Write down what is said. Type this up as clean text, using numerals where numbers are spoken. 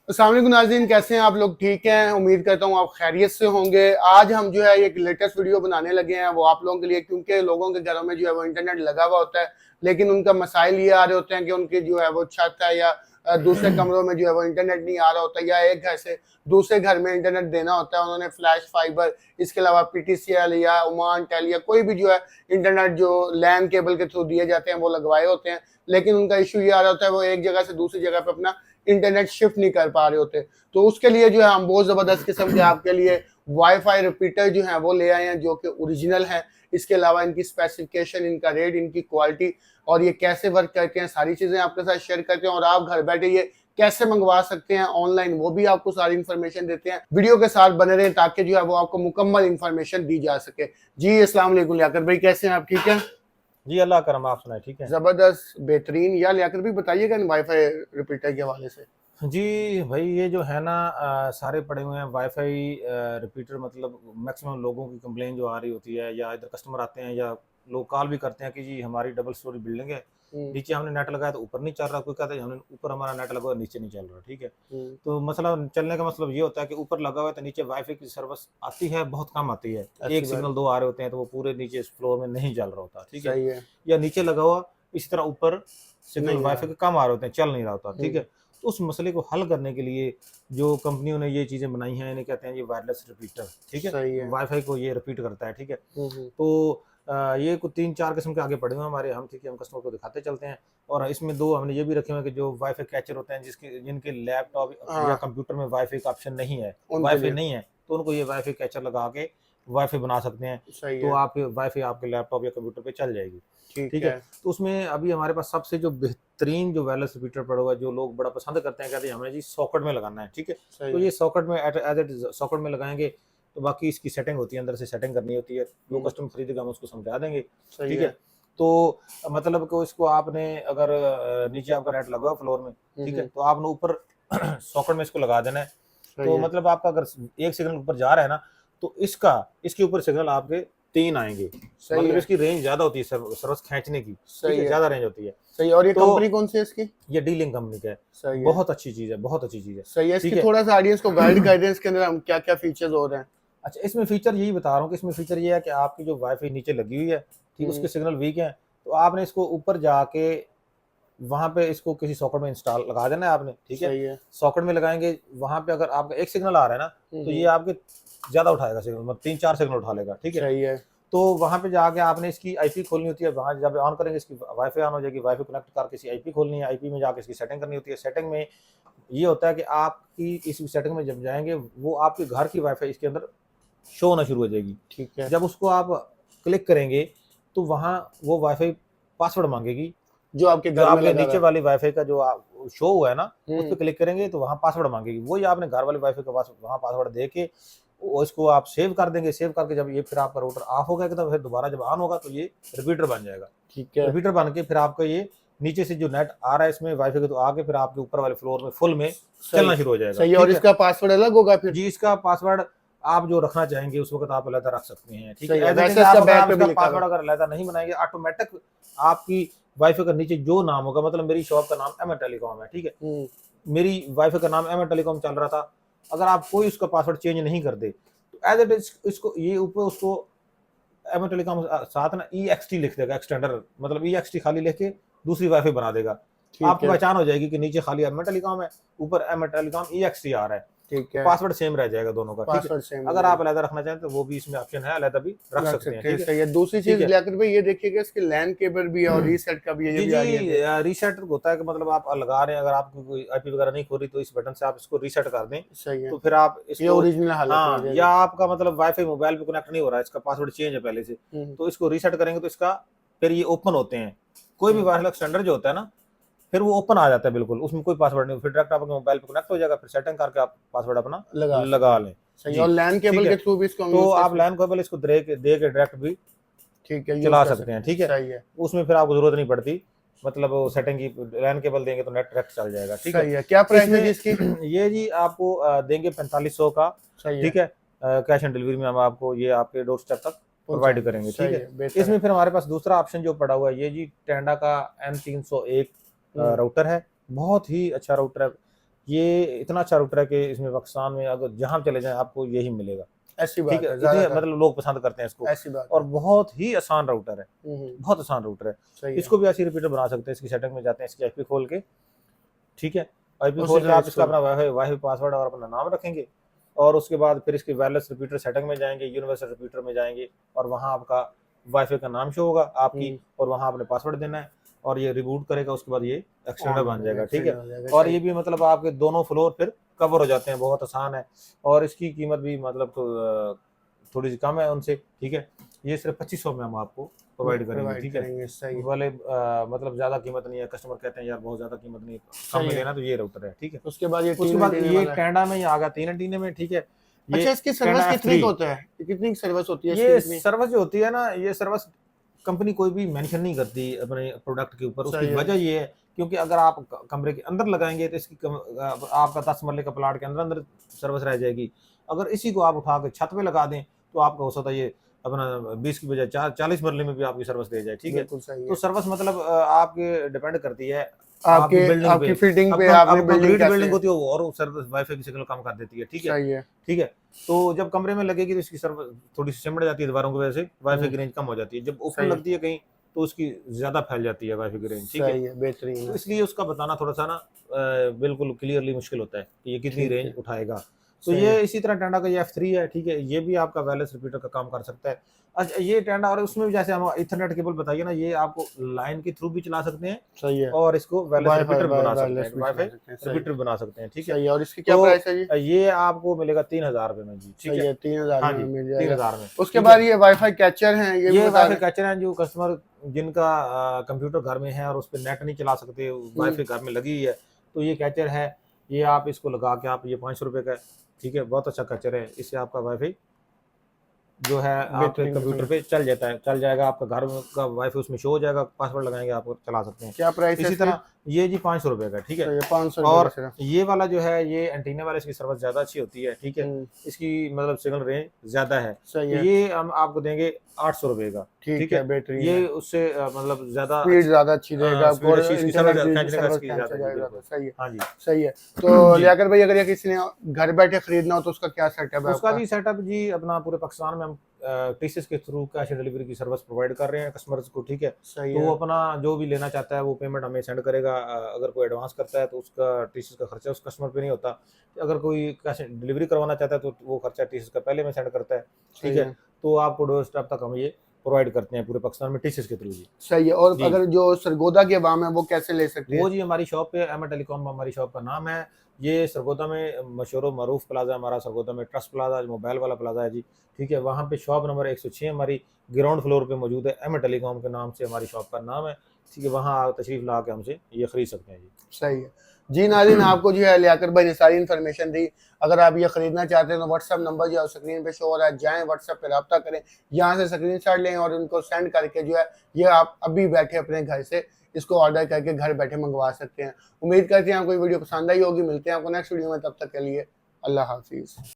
अस्सलाम वालेकुम नाज़रीन, कैसे हैं आप लोग? ठीक हैं, उम्मीद करता हूँ आप खैरियत से होंगे। आज हम जो है एक लेटेस्ट वीडियो बनाने लगे हैं, वो आप लोगों के लिए, क्योंकि लोगों के घरों में जो है वो इंटरनेट लगा हुआ होता है, लेकिन उनका मसाइल ये आ रहे होते हैं कि उनकी जो है वो छत है या दूसरे कमरों में जो है वो इंटरनेट नहीं आ रहा होता, या एक घर से दूसरे घर में इंटरनेट देना होता है। उन्होंने फ्लैश फाइबर, इसके अलावा पीटीसीएल या ओमान टेल या कोई भी जो है इंटरनेट जो लैन केबल के थ्रू दिए जाते हैं वो लगवाए होते हैं, लेकिन उनका इशू ये आ रहा होता है वो एक जगह से दूसरी जगह पे अपना इंटरनेट शिफ्ट नहीं कर पा रहे होते। तो उसके लिए जो है हम बहुत ज़बरदस्त किस्म के आपके लिए वाईफाई रिपीटर जो हैं वो ले आए हैं, जो कि ओरिजिनल हैं। इसके अलावा इनकी स्पेसिफिकेशन, इनका रेट, इनकी क्वालिटी और ये कैसे वर्क करते हैं, सारी चीज़ें आपके साथ शेयर करते हैं, और आप घर बैठे ये कैसे मंगवा सकते हैं ऑनलाइन, वो भी आपको सारी इन्फॉर्मेशन देते हैं। वीडियो के साथ बने रहें ताकि जो है वो आपको मुकम्मल इन्फॉर्मेशन दी जा सके। जी अस्सलाम वालेकुम लियाकत भाई, कैसे हैं आप? ठीक है, जी अल्लाह करम, आप सुनाए ठीक है। ज़बरदस्त, बेहतरीन। या लियाकत भाई बताइएगा इन वाईफाई रिपीटर के हवाले से। जी भाई, ये जो है ना सारे पड़े हुए हैं वाईफाई रिपीटर। मतलब मैक्सिमम लोगों की कंप्लेन जो आ रही होती है, या इधर कस्टमर आते हैं या लोग कॉल भी करते हैं कि जी हमारी डबल स्टोरी बिल्डिंग है, हुँ, नीचे हमने नेट लगाया तो ऊपर नहीं चल रहा। कोई कहता है हमने ऊपर हमारा नेट लगा हुआ है, नीचे नहीं चल रहा। ठीक है, हुँ। तो मसला चलने का मतलब ये होता है कि ऊपर लगा हुआ है तो नीचे वाईफाई की सर्विस आती है, बहुत कम आती है। अच्छी एक बात। सिग्नल दो आ रहे होते हैं तो वो पूरे नीचे इस फ्लोर में नहीं चल रहा होता। ठीक है, सही है। या नीचे लगा हुआ, इसी तरह ऊपर सिग्नल नहीं वाईफाई यार। के कम आ रहे होते हैं, चल नहीं रहा होता। ठीक है, हुँ, तो उस मसले को हल करने के लिए जो कंपनियों ने ये चीज़ें बनाई हैं, इन्हें कहते हैं ये वायरलेस रिपीटर। ठीक है, सही है। वाईफाई को ये रिपीट करता है। ठीक है, हुँ, हुँ। तो ये कुछ 3-4 किस्म के आगे पड़े हुए हैं हमारे हम। ठीक है, हम कस्टमर को दिखाते चलते हैं। और इसमें 2 हमने ये भी रखे हुए हैं कि जो वाईफाई कैचर होते हैं, जिनके लैपटॉप या हाँ, कंप्यूटर में वाईफाई का ऑप्शन नहीं है, उनके वाईफाई लिए। नहीं है, तो उनको ये वाईफाई कैचर लगा के वाईफाई बना सकते हैं। सही तो है। आप वाईफाई आपके लैपटॉप या कंप्यूटर पे चल जाएगी। ठीक ठीक है, है। तो उसमें अभी हमारे पास सबसे जो बेहतरीन जो वायरलेस रिपीटर पड़ा हुआ है, जो लोग बड़ा पसंद करते हैं, कहते हैं हमें जी सॉकेट में लगाना है। ठीक है, सही तो है। ये सॉकेट में एज इट सॉकेट में लगाएंगे तो बाकी इसकी सेटिंग होती है, अंदर से सेटिंग करनी होती है। जो हुँ, कस्टमर खरीदेगा हम उसको समझा देंगे। सही ठीक है, है। तो मतलब को इसको आपने अगर नीचे आपका नेट लगा हुआ फ्लोर में, हुँ, ठीक है, हुँ। तो आपने ऊपर सॉकेट में इसको लगा देना है। सही तो है। मतलब आपका अगर एक सिग्नल ऊपर जा रहा है ना, तो इसके ऊपर सिग्नल आपके 3 आएंगे। सही मतलब है। इसकी रेंज ज़्यादा होती है सर्विस खींचने की। ठीक सही है, है। ज़्यादा रेंज होती है। सही है, और ये कंपनी तो कौन-सी है इसकी? ये डी-लिंक कंपनी का है। सही है। बहुत अच्छी चीज़ है, बहुत अच्छी चीज़ है। सही है, इसकी ठीक है। थोड़ा-सा ऑडियंस को गाइड कर दें, इसके अंदर हम क्या-क्या फीचर्स हो रहे हैं? अच्छा, इसमें फीचर यही बता रहा हूँ कि इसमें फीचर ये है कि आपकी जो वाईफ़ाई नीचे लगी हुई है, ठीक, हुँ, उसके सिग्नल वीक हैं, तो आपने इसको ऊपर जाके वहाँ पे इसको किसी सॉकेट में इंस्टॉल लगा देना है आपने। ठीक है, सही है। सॉकेट में लगाएँगे, वहाँ पे अगर आपका एक सिग्नल आ रहा है ना, हुँ, तो ये हुँ। आपके ज़्यादा उठाएगा सिग्नल, मतलब 3-4 सिग्नल उठा लेगा। ठीक है, सही है। तो वहाँ पे जाके आपने इसकी आईपी खोलनी होती है। वहाँ जब ऑन करेंगे इसकी वाईफ़ाई ऑन हो जाएगी, वाईफ़ाई कनेक्ट करके इसकी आईपी खोलनी है, आईपी में जाके इसकी सेटिंग करनी होती है। सेटिंग में ये होता है कि आपकी इस सेटिंग में जब जाएँगे, वो आपके घर की वाईफ़ाई इसके अंदर शो होना शुरू हो जाएगी। ठीक है। जब उसको आप क्लिक करेंगे, तो वहाँ वो वाईफ़ाई पासवर्ड माँगेगी। जो आपके जो घर में आपके लगा हुआ नीचे है। वाली वाईफ़ाई का जो शो हुआ है ना, उस पे हुँ, क्लिक करेंगे तो वहाँ पासवर्ड माँगेगी। वही आपने घर वाली वाईफ़ाई का वहाँ पासवर्ड दे के वो इसको आप सेव कर देंगे। सेव करके जब ये फिर आपका राउटर ऑफ हो गया तो फिर दोबारा जब ऑन होगा तो ये रिपीटर बन जाएगा। ठीक है। रिपीटर बन के फिर आपका ये नीचे से जो नेट आ रहा है इसमें वाईफ़ाई का, तो आके फिर आपके ऊपर वाले फ्लोर में फुल में सही चलना शुरू हो जाएगा। सही है, और ठीक है? इसका पासवर्ड अलग होगा फिर? जी, इसका पासवर्ड आप जो रखना चाहेंगे उस वक़्त आप अलग रख सकते हैं। ठीक है? सही है, एज़ इट वैसे इज़ इसका आप अगर बैक आप पे भी इसका लिखा हुआ पासवर्ड है। अगर अलग नहीं बनाएँगे, ऑटोमैटिक आपकी वाईफ़ाई का नीचे जो नाम होगा, मतलब मेरी शॉप का नाम एमएन टेलीकॉम है। ठीक है? हुँ, मेरी वाईफ़ाई का नाम एमएन टेलीकॉम चल रहा था। अगर आप कोई उसका पासवर्ड चेंज नहीं कर दे, तो एज़ इट इज़ इसको ये ऊपर उसको एमएन टेलीकॉम साथ ना ईएक्सटी लिख देगा, एक्सटेंडर, मतलब ईएक्सटी खाली लिख के दूसरी वाईफ़ाई बना देगा। ठीक आपको है। पहचान हो जाएगी कि नीचे खाली एमएन टेलीकॉम है, ऊपर एमएन टेलीकॉम ईएक्सटी आ रहा है। ठीक तो है। पासवर्ड सेम रह जाएगा दोनों का। ठीक है? पासवर्ड सेम हो अगर आप जाएगा। अलग रखना चाहें तो वो भी इसमें ऑप्शन है, अलग भी रख रख सकते हैं। सकते हैं, ठीक है? सही है। दूसरी ठीक चीज़ है? लियाकत भाई ये देखिएगा, इसकी लैन केबल भी है और रीसेट का भी है, ये जी, भी आइडिया जी, दें। रीसेट होता है कि मतलब आप लगा रहे हैं, अगर आपकी कोई आईपी वगैरह नहीं खो रही तो इस बटन से आप इसको रीसेट कर दें, सही है। तो फिर आप ये इसको, ओरिजिनल हालत में आ हाँ, या जाएगा। आपका मतलब वाईफ़ाई मोबाइल पे कनेक्ट नहीं हो रहा है, इसका पासवर्ड चेंज है पहले से, हुँ, हुँ, तो इसको रीसेट करेंगे तो इसका फिर ये ओपन होते हैं। कोई भी हुँ। वायरलेस एक्सटेंडर जो होता है ना, फिर वो ओपन आ जाता है बिल्कुल, उसमें कोई पासवर्ड नहीं, फिर डायरेक्ट आपके मोबाइल पे कनेक्ट हो जाएगा, फिर सेटिंग करके आप पासवर्ड अपना लगा लगा सकते हैं। लें। सही है, जी, और लैन ठीक केबल है। के थ्रू भी इसको हम तो यूज़ कर आप सकते हैं। लैन केबल इसको दे के डायरेक्ट भी ठीक है, यूज़ चला कर सकते हैं। सकते हैं। ठीक है? सही है। उसमें फिर आपको ज़रूरत नहीं पड़ती, मतलब वो सेटिंग की लैन केबल देंगे तो नेट डायरेक्ट चल जाएगा। ठीक है? सही है। क्या प्राइस है जी इसमें इसकी? ये जी आपको देंगे 4500 का। सही है। ठीक है? कैश ऑन डिलीवरी में हम आपको ये आपके डोर स्टेप तक प्रोवाइड पहुँचाएँगे। करेंगे। ठीक सही है? है, बेहतर है। इसमें फिर हमारे पास दूसरा ऑप्शन जो पड़ा हुआ है, ये जी टेंडा का M301 हुँ, राउटर है। बहुत ही अच्छा राउटर है। ये इतना अच्छा राउटर है कि इसमें पाकिस्तान में अगर जहाँ चले जाएं आपको यही मिलेगा। ऐसी ठीक बात है, है, इतने ज्यादातर मतलब लोग पसंद करते हैं इसको, ऐसी बात और है। बहुत ही आसान राउटर है, हम्म, बहुत आसान राउटर है। सही है। इसको भी ऐसी रिपीटर बना सकते हैं। इसकी सेटिंग में जाते हैं, इसकी आईपी खोल के, ठीक है, आईपी उसी खोल के तरह आप इसका इसको अपना वाईफाई वाईफाई पासवर्ड और अपना नाम रखेंगे, और उसके बाद फिर इसकी वायरलेस रिपीटर सेटिंग में जाएंगे, यूनिवर्सल रिपीटर में जाएंगे, और वहाँ आपका वाईफाई का नाम शो होगा आपकी, हम्म, और वहाँ आपने पासवर्ड देना है, और ये रिबूट करेगा, उसके बाद ये एक्सटेंडर ऑन हो बन जाएगा, जाएगा। ठीक एक्सटेंड है, हो जाएगा, और सही ये है। भी मतलब आपके दोनों फ्लोर फिर कवर हो जाते हैं, बहुत आसान है। और इसकी कीमत भी मतलब थोड़ी सी कम है उनसे। ठीक है, ये सिर्फ 2500 में हम आपको प्रोवाइड करेंगे। प्रोवाइड ठीक है, करेंगे, सही है, वाले मतलब ज़्यादा कीमत नहीं है। कस्टमर कहते हैं यार बहुत ज़्यादा कीमत नहीं है, कम सही में है। लेना, तो ये राउटर है। ठीक है, उसके बाद ये उसके तीन बाद एंटीने ये वाला है। टेंडा में ये आ गया 3 एंटीने में। ठीक है, ये अच्छा, इसकी सर्विस टेंडा कितनी F3। का होता है, कितनी सर्विस होती है इसकी, ये कितनी? सर्विस जो होती है ना, ये सर्विस कंपनी कोई भी मेंशन नहीं करती अपने प्रोडक्ट के ऊपर। उसकी सही है, वजह ये है क्योंकि अगर आप कमरे के अंदर लगाएंगे तो इसकी आपका 10 मरले का प्लाट के अंदर अंदर सर्विस रह जाएगी। अगर इसी को आप उठा के छत पे लगा दें तो आपका हो सकता है ये अपना 20 की बजाय 40 मरले में भी आपकी सर्विस दे जाए। ठीक है, बिल्कुल सही तो है। सर्विस मतलब आपके डिपेंड करती है आपके आपकी बिल्डिंग पे। आपकी फिटिंग पे, अब आपने बिल्डिंग कंक्रीट कैसे बिल्डिंग है। होती है वो और सर्विस वाईफाई की सिग्नल कम कर देती है। ठीक है, सही है। ठीक है, तो जब कमरे में लगेगी तो इसकी सर्विस थोड़ी सी सिमट जाती है दीवारों की वजह से, वाईफाई हम्म, की रेंज कम हो जाती है। जब ऊपर सही है, लगती है कहीं तो उसकी ज्यादा फैल जाती है वाईफाई की रेंज। ठीक है, सही है, बेहतरीन तो है। इसलिए उसका बताना थोड़ा सा ना बिल्कुल क्लियरली मुश्किल होता है कि ये कितनी ठीक रेंज है, उठाएगा। तो सही है। ये इसी तरह टेंडा का ये F3 है। ठीक है, ये भी आपका वायरलेस रिपीटर का काम कर सकता है। अच्छा, ये टेंडा, और उसमें भी जैसे हम इथरनेट केबल बताइए ना, ये आपको लाइन के थ्रू भी चला सकते हैं, सही है। और इसको वायरलेस वाईफाई रिपीटर भी बना सकते वायरलेस हैं, भी चला वाईफाई सकते हैं, सही रिपीटर बना सकते हैं। ठीक है, सही है। और इसकी क्या तो प्राइस है जी? ये आपको मिलेगा 3000 रुपये में जी। ठीक सही है, है, 3000 हाँ में जी, मिल तीन जाएगा। हजार में। उसके ठीक बाद है, ये वाईफाई कैचर हैं, ये भी ये बता वाईफाई दें। कैचर हैं जो कस्टमर जिनका कंप्यूटर घर में है और उस पर नेट नहीं चला सकते, हम्म, वाईफाई घर में लगी है, तो ये कैचर है। ये आप इसको लगा के आप, ये 500 रुपये का है। ठीक है, बहुत अच्छा कैचर है, इससे आपका वाईफाई जो है आपके बेहतरीन किस्म कंप्यूटर है। पे चल जाता है, चल जाएगा, आपका घर का वाईफाई उसमें शो हो जाएगा, पासवर्ड लगाएंगे आप चला सकते हैं। क्या प्राइस है इसी इसकी? तरह ये जी 500 रुपये का। ठीक है, सही है, 500 रुपये का और सिर्फ। ये वाला जो है ये एंटीना वाला, इसकी सर्विस ज़्यादा अच्छी होती है। ठीक है, इसकी मतलब सिग्नल रेंज ज़्यादा है, सही तो है, ये हम आपको देंगे 800 रुपये का। ठीक ठीक है, है, बेहतरीन है। ये उससे मतलब ज़्यादा स्पीड ज़्यादा अच्छी देगा आपको, स्पीड और अच्छी, इसकी सर्विस इंटरनेट की खींचने का सर्वर इसकी खींचा ज़्यादा जी, जाएगा, तो बिल्कुल। सही है। हाँ जी। सही है। तो जी, लियाकत भाई, अगर ये किसी ने घर बैठे खरीदना हो तो उसका क्या सेटअप है उसका आपका? जी सेटअप जी अपना पूरे पाकिस्तान में हम टीसीएस के थ्रू कैश डिलीवरी की सर्विस प्रोवाइड कर रहे हैं कस्टमर्स को। ठीक है, सही तो है, वो अपना जो भी लेना चाहता है वो पेमेंट हमें सेंड करेगा। अगर कोई एडवांस करता है तो उसका टीसीएस का खर्चा उस कस्टमर पे नहीं होता। अगर कोई कैश डिलीवरी करवाना चाहता है तो वो खर्चा टीसीएस का पहले में सेंड करता है। ठीक सही है, है, तो आपको डोर स्टेप तक हम ये प्रोवाइड करते हैं पूरे पाकिस्तान में टीसीएस के थ्रू जी। सही है। और जी, अगर जो सरगोदा की आवाम है वो कैसे ले सकती है? वो जी हमारी शॉप पे एम टेलीकॉम हमारी शॉप का नाम है। ये सरगोदा में मशहूर मरूफ प्लाजा हमारा सरगोदा में ट्रस्ट प्लाजा मोबाइल वाला प्लाजा है जी। ठीक है, वहाँ पे शॉप नंबर 106 हमारी ग्राउंड फ्लोर पे मौजूद है। एम टेलीकॉम के नाम से हमारी शॉप का नाम है। ठीक है, वहाँ तशरीफ़ ला के हमसे ये खरीद सकते हैं जी। सही है जी। नाज़रीन, आपको जो है लियाकत भाई ने सारी इन्फॉर्मेशन दी। अगर आप ये खरीदना चाहते हैं तो व्हाट्सअप नंबर जो है स्क्रीन पे शो हो रहा है, जाएं व्हाट्सअप पे रब्ता करें, यहाँ से स्क्रीनशॉट लें और उनको सेंड करके जो है ये आप अभी बैठे अपने घर से इसको ऑर्डर करके घर बैठे मंगवा सकते हैं। उम्मीद करते हैं आपको ये वीडियो पसंद आई होगी। मिलते हैं आपको नेक्स्ट वीडियो में, तब तक के लिए अल्लाह हाफिज़।